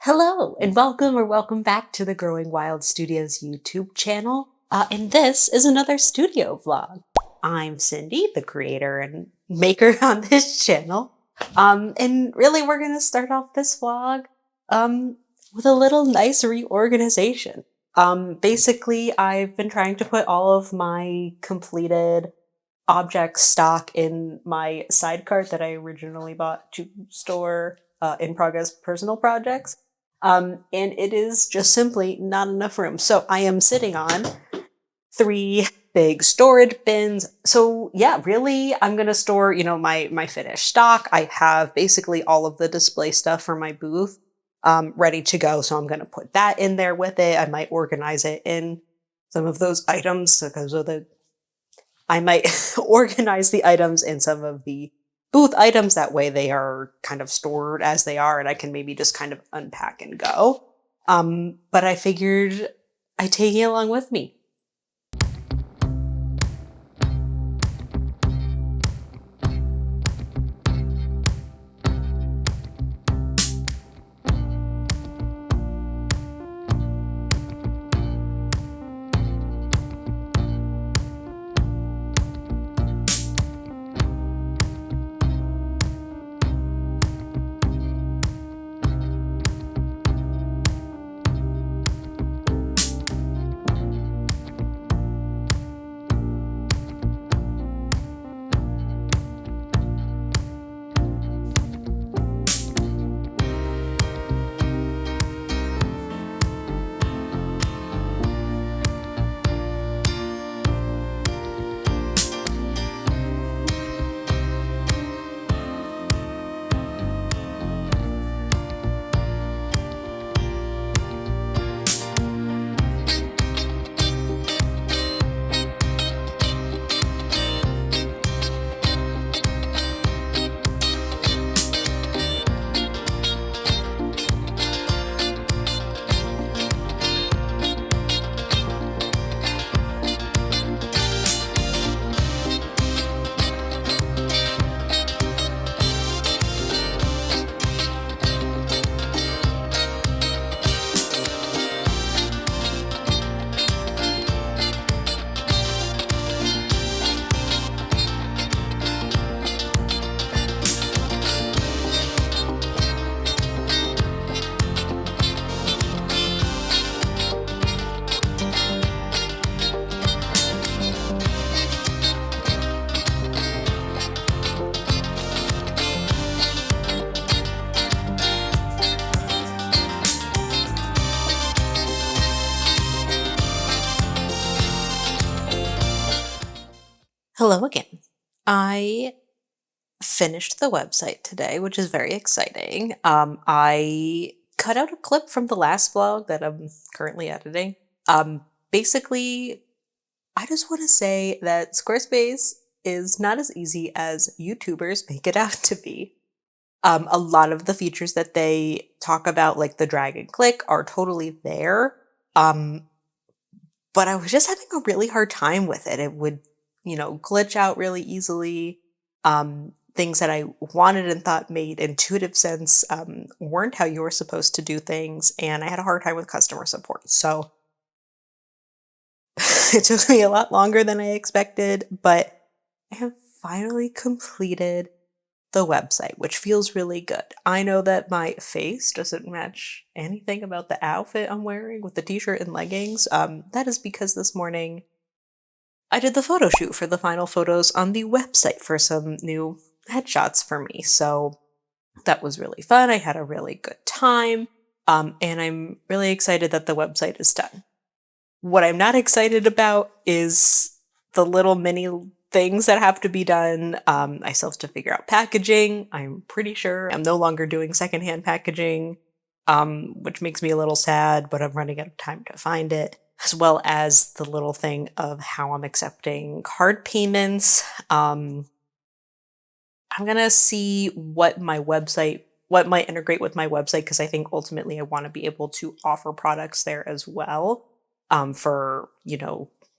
Hello and welcome back to the Growing Wild Studios YouTube channel. And this is another studio vlog. I'm Cindy, the creator and maker on this channel. And really we're gonna start off this vlog with a little nice reorganization. Basically I've been trying to put all of my completed object stock in my side cart that I originally bought to store in progress personal projects. And it is just simply not enough room. So I am sitting on 3 big storage bins. So yeah, really, I'm gonna store, my finished stock. I have basically all of the display stuff for my booth ready to go. So I'm gonna put that in there with it. I might organize it in some of those items because of I might organize the items in some of the booth items. That way they are kind of stored as they are and I can maybe just kind of unpack and go. But I figured I'd take it along with me. Hello again. I finished the website today, which is very exciting. I cut out a clip from the last vlog that I'm currently editing. Basically, I just want to say that Squarespace is not as easy as YouTubers make it out to be. A lot of the features that they talk about, like the drag and click, are totally there. But I was just having a really hard time with it. It would, glitch out really easily. Things that I wanted and thought made intuitive sense weren't how you were supposed to do things, and I had a hard time with customer support. So it took me a lot longer than I expected, but I have finally completed the website, which feels really good. I know that my face doesn't match anything about the outfit I'm wearing with the t-shirt and leggings. That is because this morning I did the photo shoot for the final photos on the website for some new headshots for me. So that was really fun. I had a really good time. And I'm really excited that the website is done. What I'm not excited about is the little mini things that have to be done. I still have to figure out packaging. I'm pretty sure I'm no longer doing secondhand packaging, which makes me a little sad, but I'm running out of time to find it, as well as the little thing of how I'm accepting card payments. I'm gonna see what might integrate with my website, because I think ultimately I want to be able to offer products there as well for,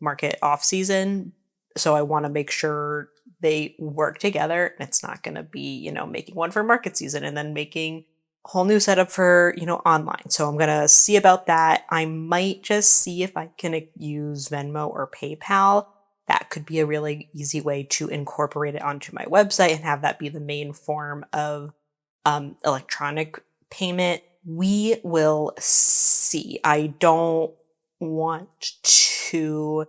market off season. So I want to make sure they work together. It's not going to be, making one for market season and then making whole new setup for, online. So I'm going to see about that. I might just see if I can use Venmo or PayPal. That could be a really easy way to incorporate it onto my website and have that be the main form of electronic payment. We will see. I don't want to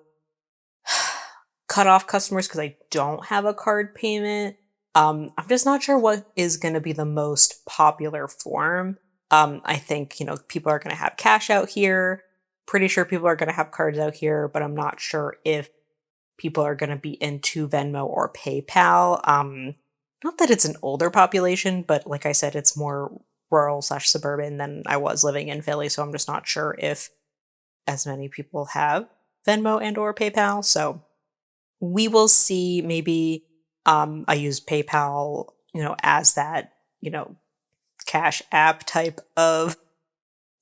cut off customers because I don't have a card payment. I'm just not sure what is going to be the most popular form. I think, people are going to have cash out here. Pretty sure people are going to have cards out here, but I'm not sure if people are going to be into Venmo or PayPal. Not that it's an older population, but like I said, it's more rural/suburban than I was living in Philly. So I'm just not sure if as many people have Venmo and or PayPal. So we will see. Maybe I use PayPal, as that, cash app type of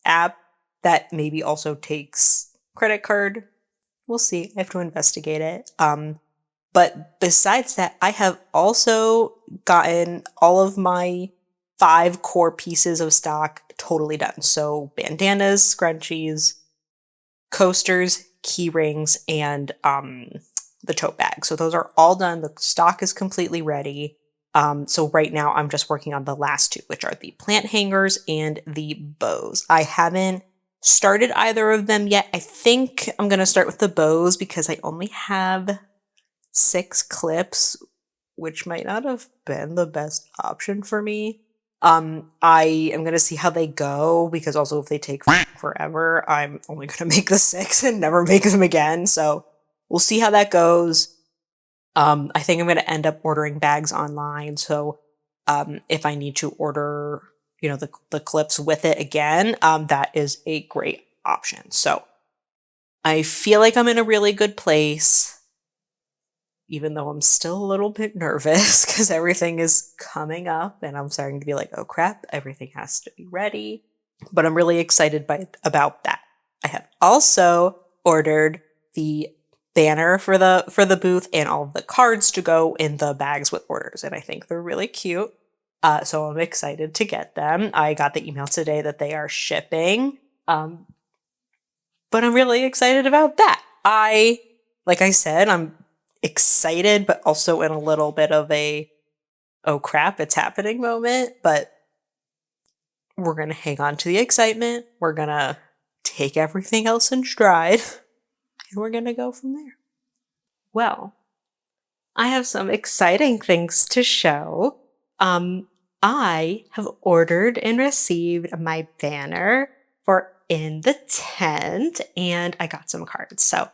app that maybe also takes credit card. We'll see. I have to investigate it. But besides that, I have also gotten all of my 5 core pieces of stock totally done. So bandanas, scrunchies, coasters, key rings, and the tote bag. So those are all done. The stock is completely ready. So right now I'm just working on the last 2, which are the plant hangers and the bows. I haven't started either of them yet. I think I'm going to start with the bows because I only have 6 clips, which might not have been the best option for me. I am going to see how they go because also if they take forever, I'm only going to make the 6 and never make them again. So we'll see how that goes. I think I'm going to end up ordering bags online. So if I need to order, the clips with it again, that is a great option. So I feel like I'm in a really good place, even though I'm still a little bit nervous because everything is coming up and I'm starting to be like, oh crap, everything has to be ready. But I'm really excited about that. I have also ordered the banner for the booth and all of the cards to go in the bags with orders. And I think they're really cute. So I'm excited to get them. I got the email today that they are shipping. But I'm really excited about that. Like I said, I'm excited, but also in a little bit of a, oh crap, it's happening moment. But we're going to hang on to the excitement. We're going to take everything else in stride. And we're going to go from there. Well, I have some exciting things to show. I have ordered and received my banner for In the Tent, and I got some cards. So,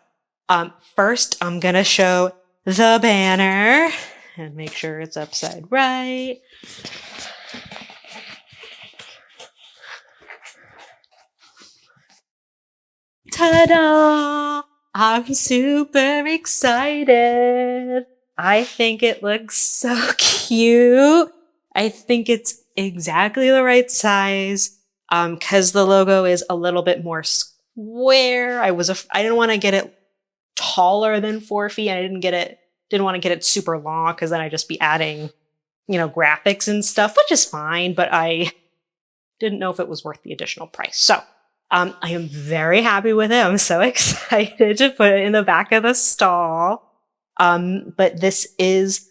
first I'm gonna show the banner and make sure it's upside right. Ta-da! I'm super excited. I think it looks so cute. I think it's exactly the right size. Cause the logo is a little bit more square. I didn't want to get it taller than 4 feet. I didn't want to get it super long because then I'd just be adding, graphics and stuff, which is fine, but I didn't know if it was worth the additional price. So, I am very happy with it. I'm so excited to put it in the back of the stall. But this is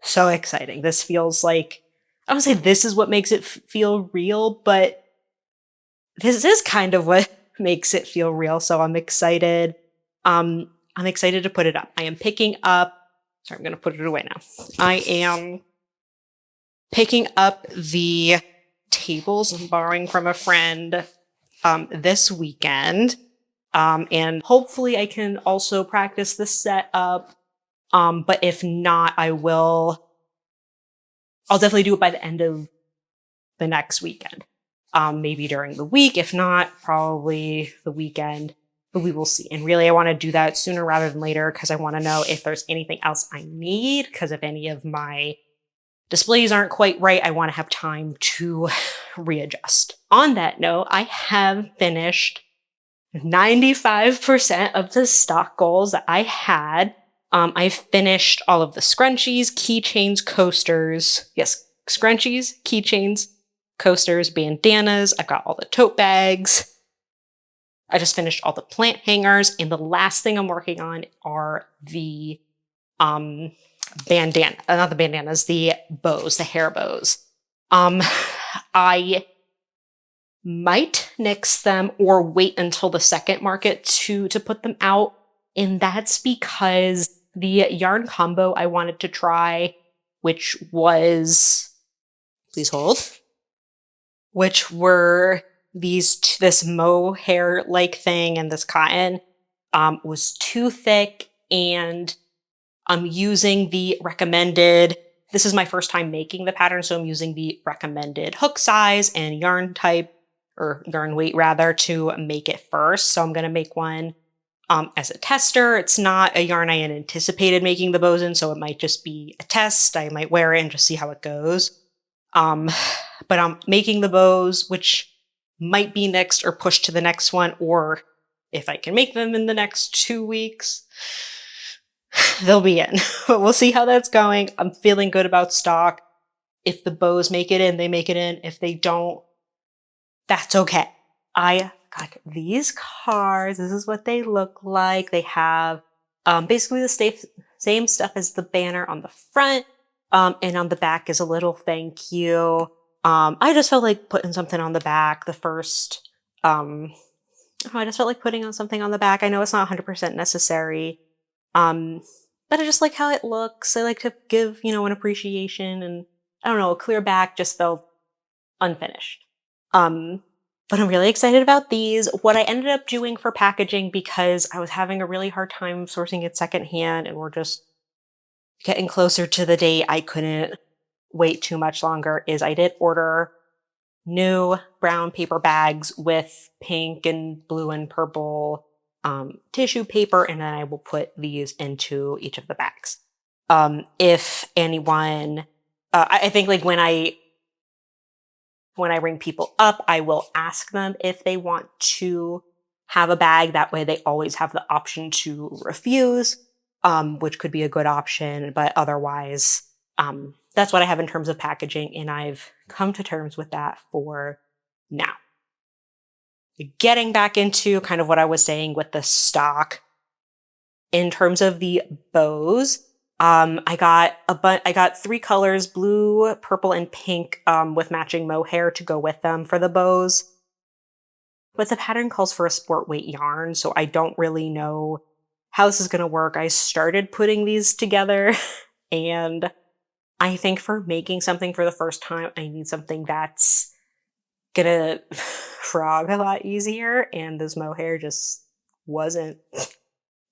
so exciting. This feels like, I don't say this is what makes it feel real, but this is kind of what makes it feel real. So I'm excited. I'm excited to put it up. I am picking up, sorry, I'm going to put it away now. I am picking up the tables I'm borrowing from a friend this weekend. And hopefully I can also practice the setup. But if not, I'll definitely do it by the end of the next weekend. Maybe during the week. If not, probably the weekend. But we will see. And really, I want to do that sooner rather than later because I want to know if there's anything else I need. Because if any of my displays aren't quite right, I want to have time to readjust. On that note, I have finished 95% of the stock goals that I had. I finished all of the scrunchies, keychains, coasters. Yes, scrunchies, keychains, coasters, bandanas. I've got all the tote bags. I just finished all the plant hangers, and the last thing I'm working on are the bandana, not the bandanas, the bows, the hair bows. I might nix them or wait until the second market to put them out, and that's because the yarn combo I wanted to try, which was, please hold, which were this mohair like thing and this cotton, was too thick, and I'm using the recommended, this is my first time making the pattern, so I'm using the recommended hook size and yarn type, or yarn weight rather, to make it first. So I'm going to make one as a tester. It's not a yarn I had anticipated making the bows in, so it might just be a test. I might wear it and just see how it goes. But I'm making the bows, which might be next or pushed to the next one, or if I can make them in the next 2 weeks, they'll be in. But we'll see how that's going. I'm feeling good about stock. If the bows make it in, they make it in. If they don't, that's okay. I got these cards. This is what they look like. They have basically the same stuff as the banner on the front. And on the back is a little thank you. I just felt like putting something on the back. I just felt like putting on something on the back. I know it's not 100% necessary. But I just like how it looks. I like to give, an appreciation, and I don't know, a clear back just felt unfinished. But I'm really excited about these. What I ended up doing for packaging, because I was having a really hard time sourcing it secondhand, and we're just getting closer to the date I couldn't wait too much longer, is I did order new brown paper bags with pink and blue and purple tissue paper, and then I will put these into each of the bags. If anyone, I think like when I ring people up, I will ask them if they want to have a bag. That way they always have the option to refuse, which could be a good option. But otherwise, that's what I have in terms of packaging, and I've come to terms with that for now. Getting back into kind of what I was saying with the stock, in terms of the bows, I got 3 colors, blue, purple, and pink, with matching mohair to go with them for the bows. But the pattern calls for a sport weight yarn, so I don't really know how this is going to work. I started putting these together, and I think for making something for the first time, I need something that's gonna frog a lot easier, and this mohair just wasn't.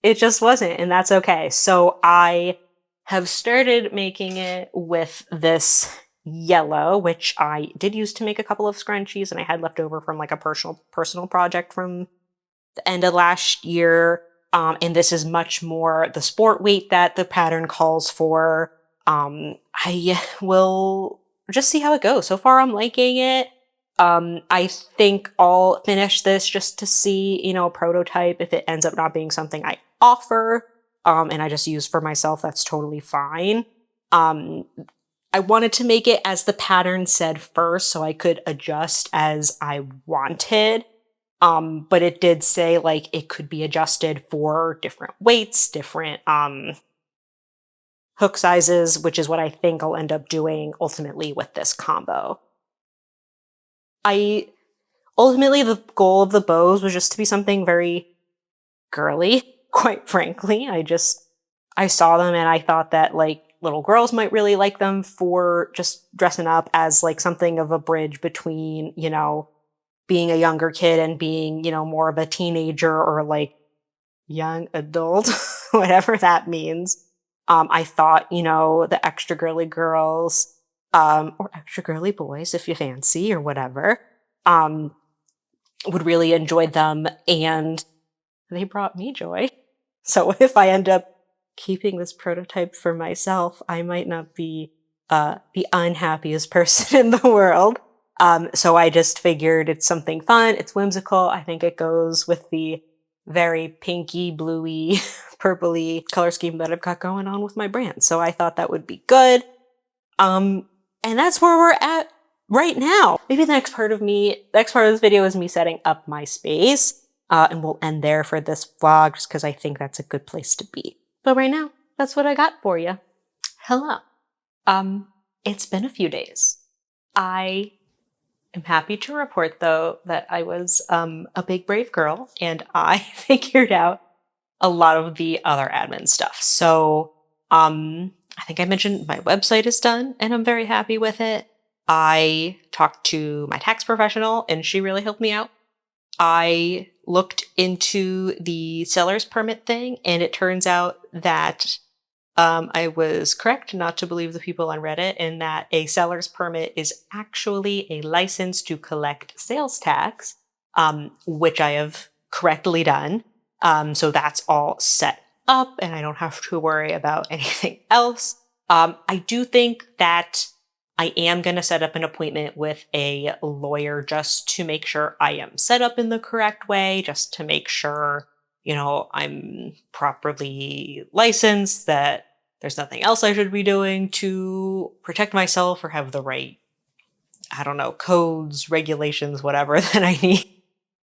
It just wasn't, and that's okay. So I have started making it with this yellow, which I did use to make a couple of scrunchies, and I had left over from like a personal project from the end of last year. And this is much more the sport weight that the pattern calls for. I will just see how it goes. So far, I'm liking it. I think I'll finish this just to see, a prototype. If it ends up not being something I offer, and I just use for myself, that's totally fine. I wanted to make it as the pattern said first, so I could adjust as I wanted. But it did say like it could be adjusted for different weights, different hook sizes, which is what I think I'll end up doing ultimately with this combo. Ultimately, the goal of the bows was just to be something very girly, quite frankly. I saw them and I thought that like little girls might really like them for just dressing up as like something of a bridge between, being a younger kid and being, more of a teenager or like young adult, whatever that means. I thought, the extra girly girls, or extra girly boys, if you fancy, or whatever, would really enjoy them, and they brought me joy. So if I end up keeping this prototype for myself, I might not be the unhappiest person in the world. So I just figured it's something fun, it's whimsical. I think it goes with the very pinky, bluey, purpley color scheme that I've got going on with my brand. So I thought that would be good. And that's where we're at right now. Maybe the next part of this video is me setting up my space, and we'll end there for this vlog just because I think that's a good place to be. But right now, that's what I got for you. Hello. It's been a few days. I am happy to report, though, that I was a big brave girl and I figured out a lot of the other admin stuff. So I think I mentioned my website is done and I'm very happy with it. I talked to my tax professional and she really helped me out. I looked into the seller's permit thing and it turns out that I was correct not to believe the people on Reddit in that a seller's permit is actually a license to collect sales tax, which I have correctly done. So that's all set up and I don't have to worry about anything else. I do think that I am going to set up an appointment with a lawyer just to make sure I am set up in the correct way, just to make sure, you know, I'm properly licensed, that there's nothing else I should be doing to protect myself or have the right, I don't know, codes, regulations, whatever that I need.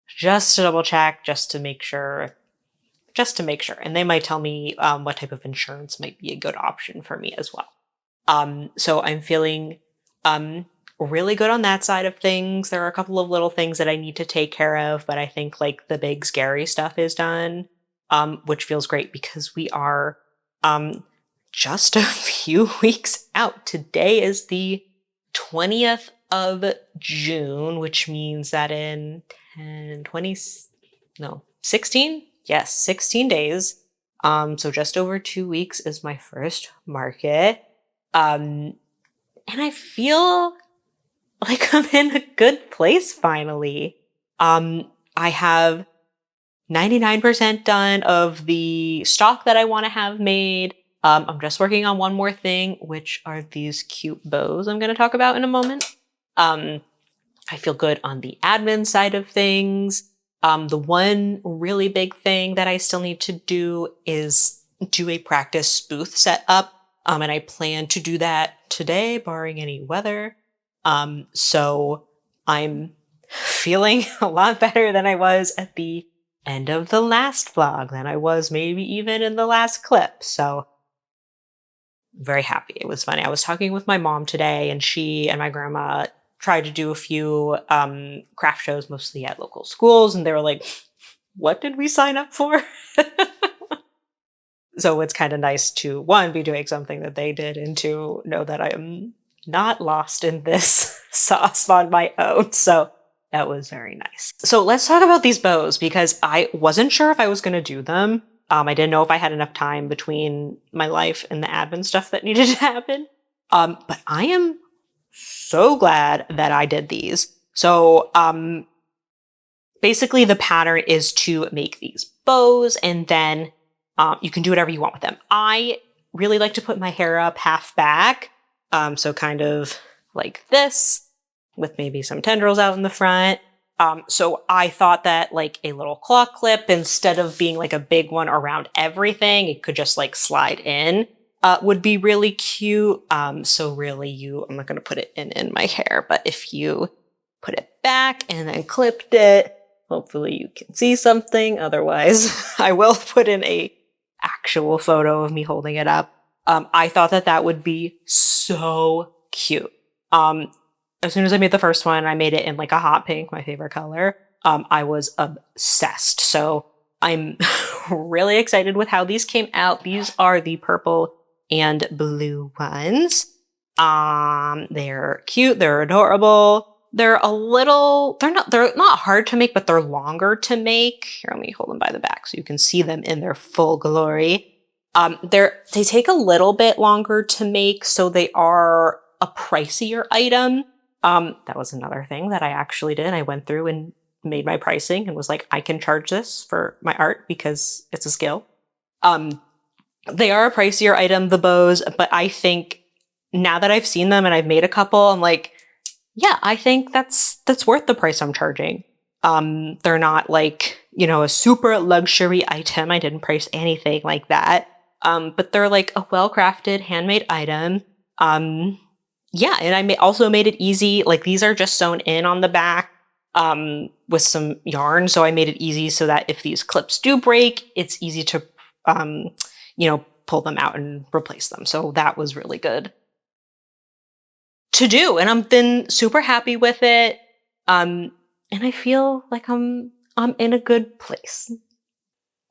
Just to double check, just to make sure. And they might tell me what type of insurance might be a good option for me as well. So I'm feeling really good on that side of things. There are a couple of little things that I need to take care of, but I think like the big scary stuff is done, which feels great because we are just a few weeks out. Today is the 20th of June, which means that in 16? Yes, 16 days. So just over 2 weeks is my first market. And I feel like I'm in a good place finally. I have 99% done of the stock that I want to have made. I'm just working on one more thing, which are these cute bows I'm going to talk about in a moment. I feel good on the admin side of things. The one really big thing that I still need to do is do a practice booth setup. And I plan to do that today, barring any weather. So I'm feeling a lot better than I was at the end of the last vlog, than I was maybe even in the last clip. So I'm very happy. It was funny. I was talking with my mom today and she and my grandma tried to do a few craft shows, mostly at local schools. And they were like, what did we sign up for? So it's kind of nice to, one, be doing something that they did, and two, know that I am not lost in this sauce on my own. So that was very nice. So let's talk about these bows because I wasn't sure if I was going to do them. I didn't know if I had enough time between my life and the admin stuff that needed to happen. But I am so glad that I did these. So basically the pattern is to make these bows and then you can do whatever you want with them. I really like to put my hair up half back. So kind of like this with maybe some tendrils out in the front. So I thought that like a little claw clip, instead of being like a big one around everything, it could just like slide in, would be really cute. So really I'm not going to put it in my hair, but if you put it back and then clipped it, hopefully you can see something. Otherwise I will put in a actual photo of me holding it up. I thought that would be so cute. As soon as I made the first one, I made it in like a hot pink, my favorite color. I was obsessed. So I'm really excited with how these came out. These are the purple and blue ones. They're cute. They're adorable. They're not hard to make, but they're longer to make. Here, let me hold them by the back so you can see them in their full glory. They take a little bit longer to make, so they are a pricier item. That was another thing that I actually did. I went through and made my pricing and was like, I can charge this for my art because it's a skill. They are a pricier item, the bows, but I think now that I've seen them and I've made a couple, I'm like, yeah, I think that's worth the price I'm charging. They're not like, a super luxury item. I didn't price anything like that. But they're like a well-crafted handmade item. yeah, and I also made it easy. Like these are just sewn in on the back with some yarn. So I made it easy so that if these clips do break, it's easy to, um, pull them out and replace them. So that was really good to do. And I've been super happy with it. And I feel like I'm in a good place.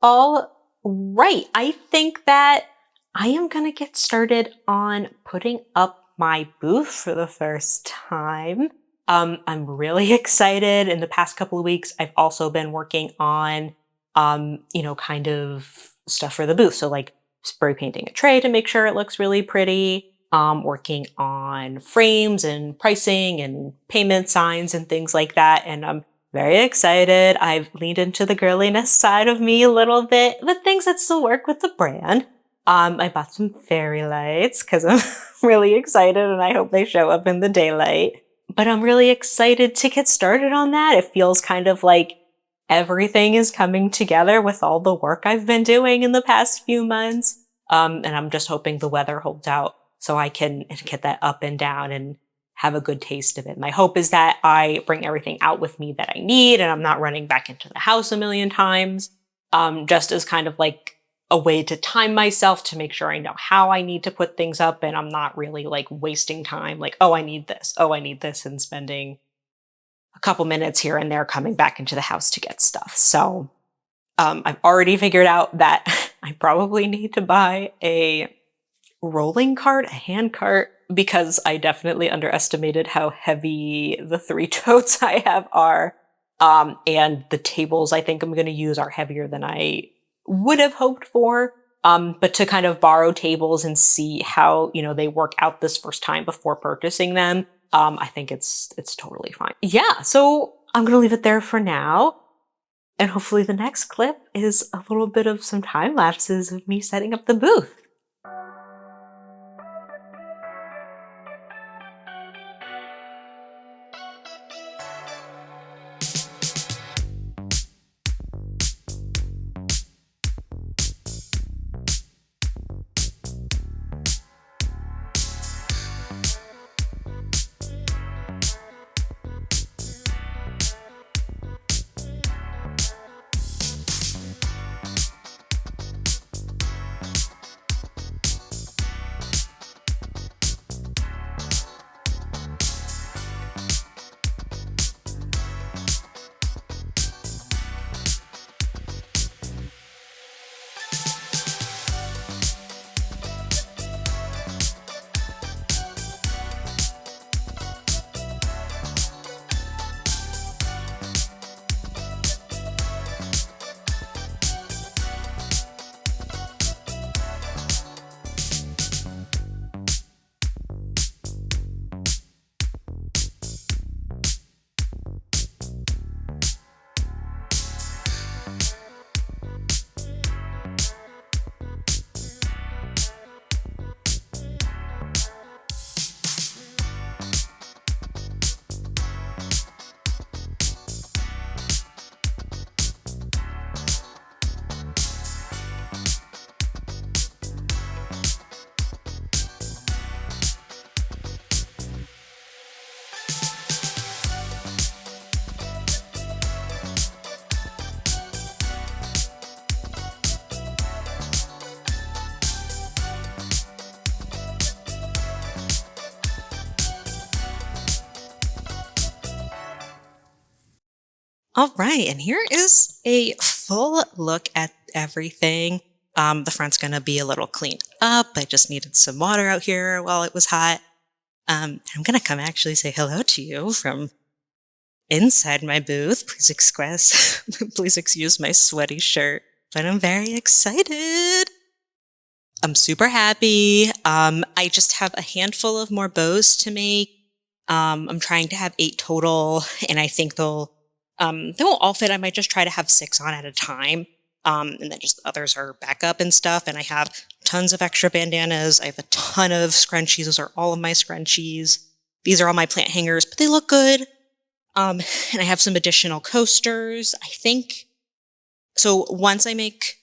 All right. I think that I am going to get started on putting up my booth for the first time. I'm really excited. In the past couple of weeks, I've also been working on, kind of stuff for the booth. So like spray painting a tray to make sure it looks really pretty. Working on frames and pricing and payment signs and things like that. And I'm very excited. I've leaned into the girliness side of me a little bit, but things that still work with the brand. I bought some fairy lights because I'm really excited and I hope they show up in the daylight. But I'm really excited to get started on that. It feels kind of like everything is coming together with all the work I've been doing in the past few months. And I'm just hoping the weather holds out so I can get that up and down and have a good taste of it. My hope is that I bring everything out with me that I need and I'm not running back into the house a million times, just as kind of like a way to time myself to make sure I know how I need to put things up and I'm not really like wasting time like, oh, I need this, and spending a couple minutes here and there coming back into the house to get stuff. So I've already figured out that I probably need to buy a rolling cart, a hand cart, because I definitely underestimated how heavy the 3 totes I have are. And the tables I think I'm going to use are heavier than I would have hoped for. But to kind of borrow tables and see how, they work out this first time before purchasing them, I think it's totally fine. Yeah, so I'm going to leave it there for now. And hopefully the next clip is a little bit of some time lapses of me setting up the booth. All right, and here is a full look at everything. The front's gonna be a little cleaned up. I just needed some water out here while it was hot. I'm gonna come actually say hello to you from inside my booth. Please excuse my sweaty shirt, but I'm very excited. I'm super happy. I just have a handful of more bows to make. I'm trying to have 8 total, and I think they won't all fit. I might just try to have 6 on at a time. And then just the others are backup and stuff. And I have tons of extra bandanas. I have a ton of scrunchies. Those are all of my scrunchies. These are all my plant hangers, but they look good. And I have some additional coasters. I think, so once I make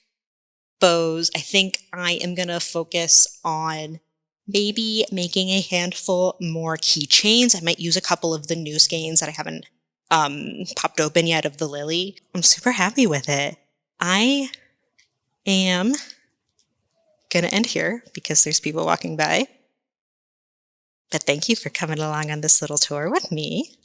bows, I think I am going to focus on maybe making a handful more keychains. I might use a couple of the new skeins that I haven't popped open yet of the lily. I'm super happy with it. I am gonna end here because there's people walking by. But thank you for coming along on this little tour with me.